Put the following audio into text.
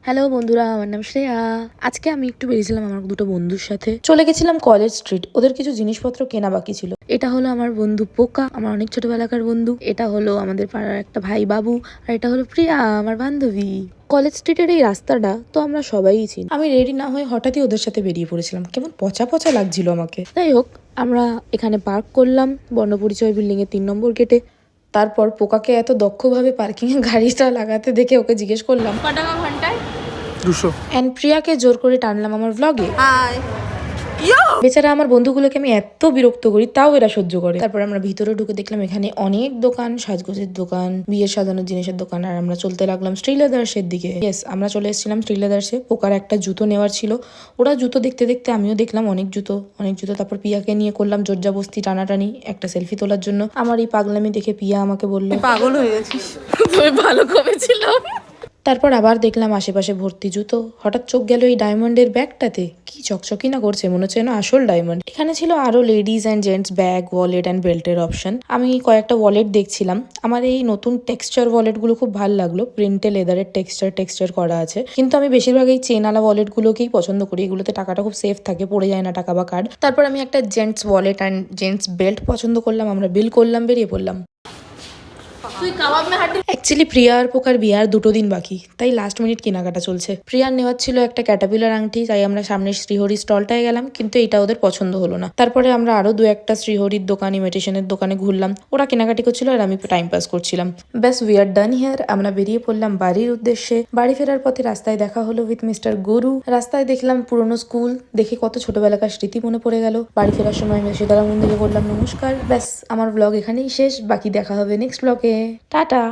Hello বন্ধুরা, আমার নাম শ্রেয়া। আজকে আমি একটু বেরিয়েছিলাম আমার দুটো বন্ধুর সাথে। চলে গেছিলাম কলেজ স্ট্রিট। ওদের কিছু জিনিসপত্র কেনা বাকি ছিল। এটা হলো আমার বন্ধু পোকা, আমার অনেক ছোটবেলাকার বন্ধু। এটা হলো আমাদের পাড়ার একটা ভাই বাবু, আর এটা হলো প্রিয়া, আমার বান্ধবী। কলেজ স্ট্রিটের এই রাস্তাটা তো আমরা সবাই চিনি। আমি রেডি না হয়ে হঠাৎই ওদের সাথে বেরিয়ে পড়েছিলাম। কেমন পচা পচা লাগছিল আমাকে। যাই হোক, আমরা এখানে পার্ক করলাম বর্ণপরিচয় বিল্ডিং এর 3 নম্বর গেটে। তারপর পোকাকে এত দক্ষভাবে পার্কিং এ গাড়িটা লাগাতে দেখে ওকে জিজ্ঞেস করলাম ক টাকা ঘন্টায়? 200। অ্যান্ড প্রিয়াকে জোর করে টানলাম আমার ভ্লগে। হাই। বেচারা আমার বন্ধুগুলোকে আমি এত বিরক্ত করি, তাও এরা সহ্য করে। তারপর আমরা ভিতরে ঢুকে দেখলাম এখানে অনেক দোকান, সাজগোজের দোকান, বিয়ের সাজানোর জিনিসের দোকান। আর আমরা চলতে লাগলাম শ্রীলেদার্সের দিকে। ইয়েস, আমরা চলে এসেছিলাম শ্রীলেদার্সে। পোকার একটা জুতো নেওয়ার ছিল। ওরা জুতো দেখতে দেখতে আমিও দেখলাম অনেক জুতো। তারপর পিয়াকে নিয়ে করলাম জোরজাবস্তি টানাটানি একটা সেলফি তোলার জন্য। আমার এই পাগলামি দেখে পিয়া আমাকে বলল, পাগল হয়ে গেছিস। তুই ভালো কবে ছিল? তারপর আবার দেখলাম আশেপাশে ভর্তি জুতো। হঠাৎ চোখ গেল এই ডায়মন্ডের ব্যাগটাতে। কি চকচকি না করছে, মনে হচ্ছে না আসল ডায়মন্ড। এখানে ছিল আরো ladies and gents bag, wallet and বেল্টের অপশন। আমি কয়েকটা ওয়ালেট দেখছিলাম। আমার এই নতুন টেক্সচার ওয়ালেট গুলো খুব ভালো লাগলো। প্রিন্টে লেদারের টেক্সচার করা আছে। কিন্তু আমি বেশিরভাগ এই চেনওয়ালা ওয়ালেট গুলোকেই পছন্দ করি। এগুলোতে টাকাটা খুব সেফ থাকে, পড়ে যায় না টাকা বা কার্ড। তারপর আমি একটা gents wallet and gents belt পছন্দ করলাম। আমরা বিল করলাম, বেরিয়ে পড়লাম। তুই কাবাব মে হাড্ডি। অ্যাকচুয়ালি প্রিয়া আর পোকার বিয়ার 2 দিন বাকি, তাই লাস্ট মিনিট কেনাকাটা চলছে। প্রিয়ার নেওয়ার ছিল একটা ক্যাটাপিলার আংটি, তাই আমরা সামনের শ্রীহরি স্টলটায় গেলাম, কিন্তু এটা ওদের পছন্দ হলো না। তারপরে আমরা আরো 2-1টা শ্রীহরির দোকান, ইমিটেশনের দোকানে ঘুরলাম। ওরা কেনাকাটি করছিল আর আমি টাইম পাস করছিলাম। ব্যাস, উই আর ডান হিয়ার। আমরা বেরিয়ে পড়লাম বাড়ির উদ্দেশ্যে। বাড়ি ফেরার পথে রাস্তায় দেখা হলো উইথ মিস্টার গুরু। রাস্তায় দেখলাম পুরনো স্কুল, দেখে কত ছোটবেলাকার স্মৃতি মনে পড়ে গেল। বাড়ি ফেরার সময় আমি সীতারা মন্দিরে করলাম নমস্কার। ব্যাস, আমার ব্লগ এখানেই শেষ। বাকি দেখা হবে নেক্সট ব্লগে। টাটা।